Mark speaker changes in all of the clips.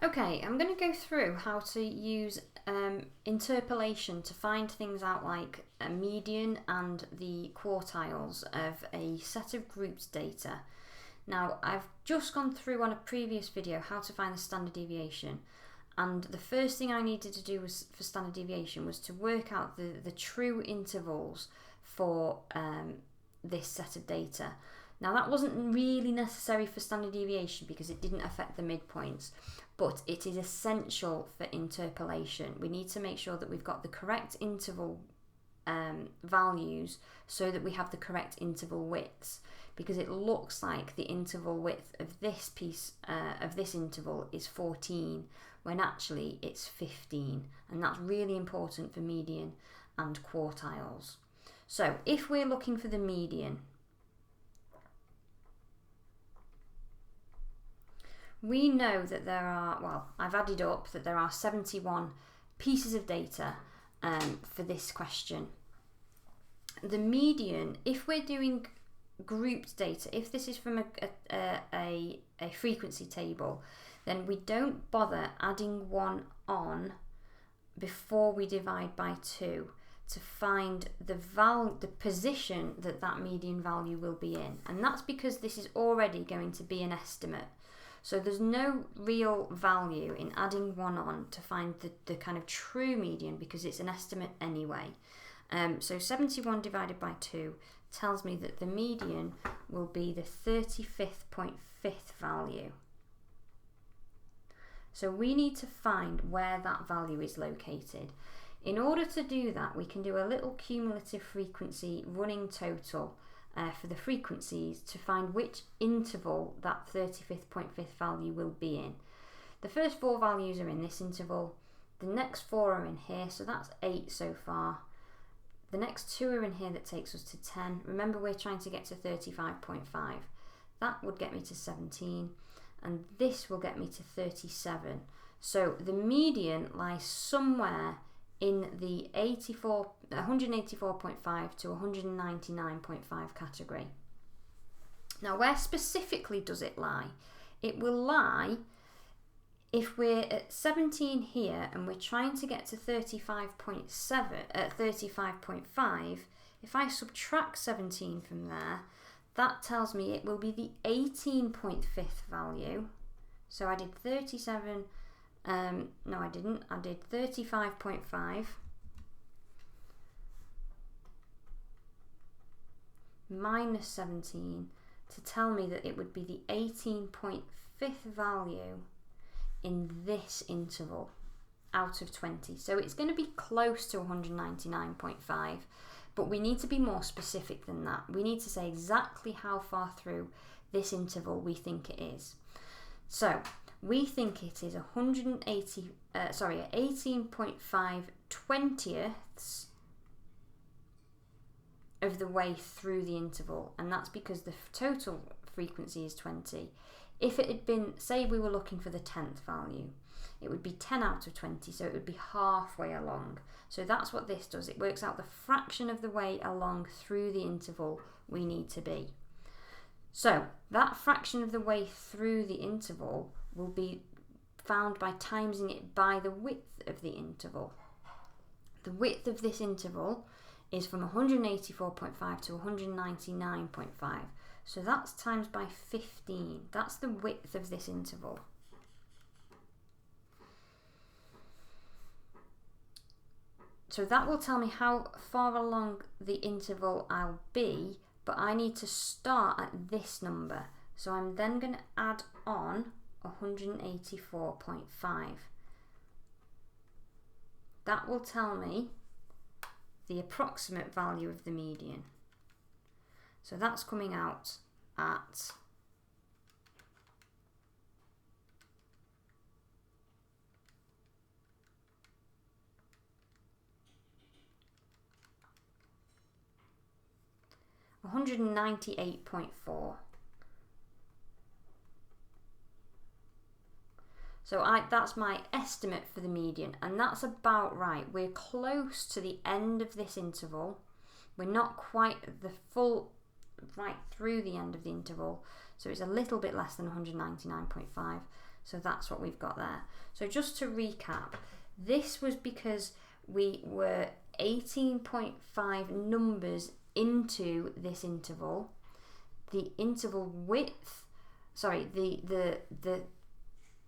Speaker 1: Okay, I'm going to go through how to use interpolation to find things out like a median and the quartiles of a set of grouped data. Now, I've just gone through on a previous video how to find the standard deviation, and the first thing I needed to do for standard deviation was to work out the true intervals for this set of data. Now, that wasn't really necessary for standard deviation because it didn't affect the midpoints, but it is essential for interpolation. We need to make sure that we've got the correct interval values so that we have the correct interval widths, because it looks like the interval width of this piece of this interval is 14 when actually it's 15, and that's really important for median and quartiles. So if we're looking for the median, we know that there are, well, I've added up that there are 71 pieces of data for this question. The median, if we're doing grouped data, if this is from a frequency table, then we don't bother adding one on before we divide by 2 to find the position that median value will be in. And that's because this is already going to be an estimate. So there's no real value in adding one on to find the kind of true median, because it's an estimate anyway. So 71 divided by 2 tells me that the median will be the 35th value. So we need to find where that value is located. In order to do that, we can do a little cumulative frequency running total for the frequencies to find which interval that 35th value will be in. The first 4 values are in this interval, the next 4 are in here, so that's 8 so far. The next 2 are in here, that takes us to 10. Remember, we're trying to get to 35.5. That would get me to 17, and this will get me to 37. So the median lies somewhere in the 184.5 to 199.5 category. Now, where specifically does it lie? It will lie if we're at 17 here and we're trying to get to 35.5. If I subtract 17 from there, that tells me it will be the 18.5th value. So I did 37. No, I didn't. I did 35.5 minus 17 to tell me that it would be the 18.5th value in this interval out of 20. So it's going to be close to 199.5, but we need to be more specific than that. We need to say exactly how far through this interval we think it is. So we think it is 18.5 twentieths of the way through the interval, and that's because the total frequency is 20. If it had been, say we were looking for the 10th value, it would be 10 out of 20, so it would be halfway along. So that's what this does. It works out the fraction of the way along through the interval we need to be. So that fraction of the way through the interval will be found by timesing it by the width of the interval. The width of this interval is from 184.5 to 199.5. So that's times by 15. That's the width of this interval. So that will tell me how far along the interval I'll be, but I need to start at this number. So I'm then going to add on 184.5. That will tell me the approximate value of the median. So that's coming out at 198.4. So that's my estimate for the median, and that's about right. We're close to the end of this interval. We're not quite the full right through the end of the interval, so it's a little bit less than 199.5. So that's what we've got there. So just to recap, this was because we were 18.5 numbers into this interval. The interval width, sorry, the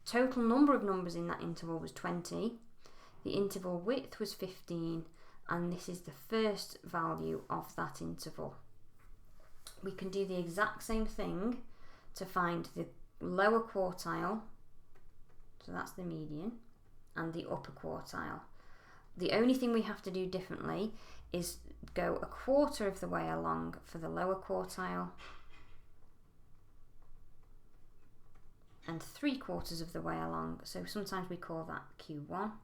Speaker 1: total number of numbers in that interval was 20. The interval width was 15, and this is the first value of that interval. We can do the exact same thing to find the lower quartile, so that's the median, and the upper quartile. The only thing we have to do differently is go a quarter of the way along for the lower quartile and 3/4 of the way along. So sometimes we call that Q1,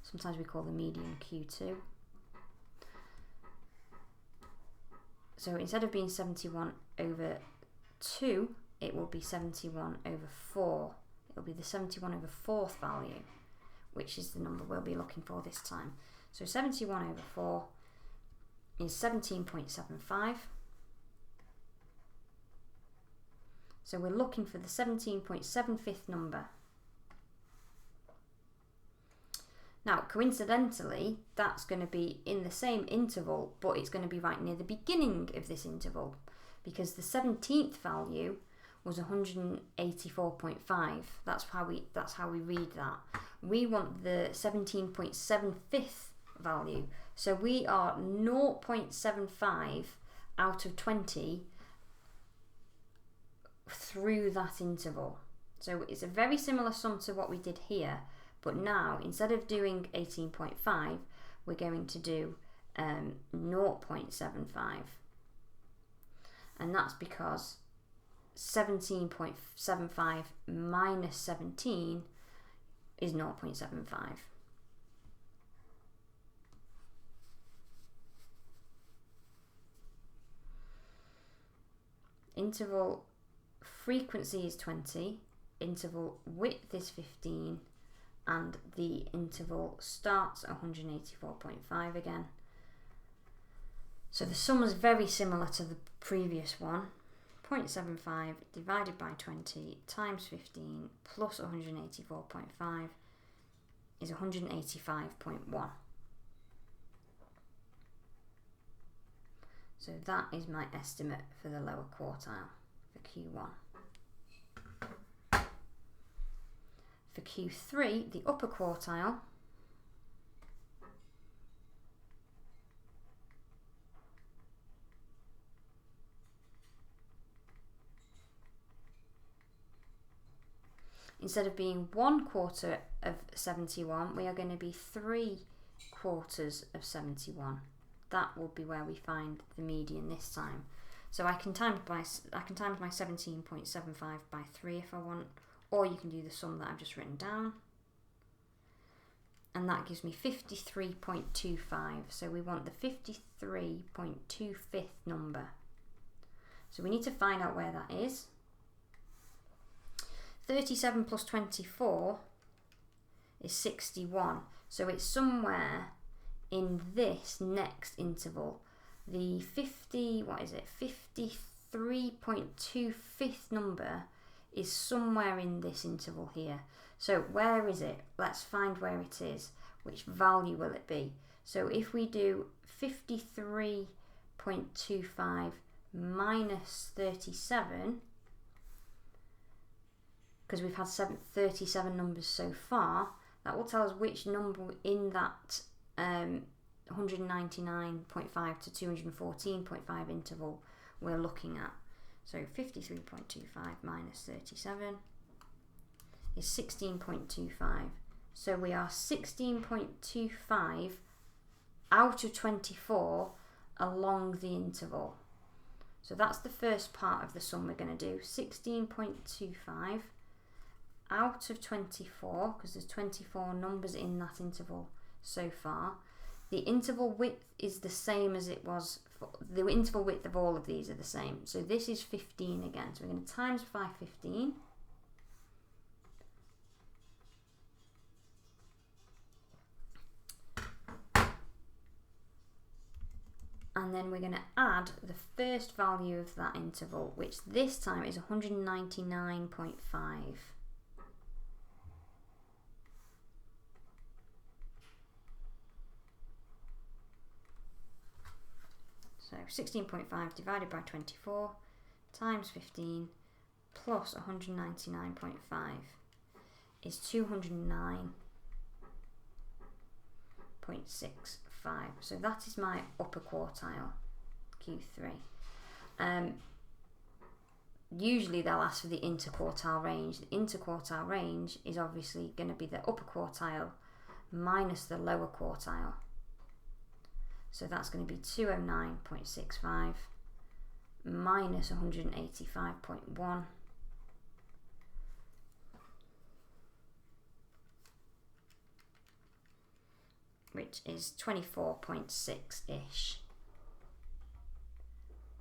Speaker 1: sometimes we call the median Q2. So instead of being 71 over 2, it will be 71 over 4. It will be the 71 over 4th value, which is the number we'll be looking for this time. So 71 over 4 is 17.75. So we're looking for the 17.75th number. Now, coincidentally, that's going to be in the same interval, but it's going to be right near the beginning of this interval, because the 17th value was 184.5. That's how we read that. We want the 17.75th value. So we are 0.75 out of 20 through that interval. So it's a very similar sum to what we did here, but now instead of doing 18.5, we're going to do 0.75, and that's because 17.75 minus 17 is 0.75. Interval frequency is 20, interval width is 15, and the interval starts at 184.5 again. So the sum is very similar to the previous one. 0.75 divided by 20 times 15 plus 184.5 is 185.1. So that is my estimate for the lower quartile for Q1. For Q3, the upper quartile, instead of being 1/4 of 71, we are going to be 3/4 of 71. That will be where we find the median this time. So I can times my 17.75 by 3 if I want, or you can do the sum that I've just written down, and that gives me 53.25. So we want the 53.25th number. So we need to find out where that is. 37 plus 24 is 61. So it's somewhere in this next interval. The 53.25th number is somewhere in this interval here. So where is it? Let's find where it is. Which value will it be? So if we do 53.25 minus 37, because we've had 37 numbers so far, that will tell us which number in that 199.5 to 214.5 interval we're looking at. So 53.25 minus 37 is 16.25. So we are 16.25 out of 24 along the interval. So that's the first part of the sum we're going to do. 16.25 out of 24, because there's 24 numbers in that interval so far. The interval width is the same as it was, the interval width of all of these are the same. So this is 15 again. So we're going to times by 15. And then we're going to add the first value of that interval, which this time is 199.5. So 16.5 divided by 24 times 15 plus 199.5 is 209.65. So that is my upper quartile, Q3. Usually they'll ask for the interquartile range. The interquartile range is obviously going to be the upper quartile minus the lower quartile. So that's going to be 209.65 minus 185.1, which is 24.6-ish.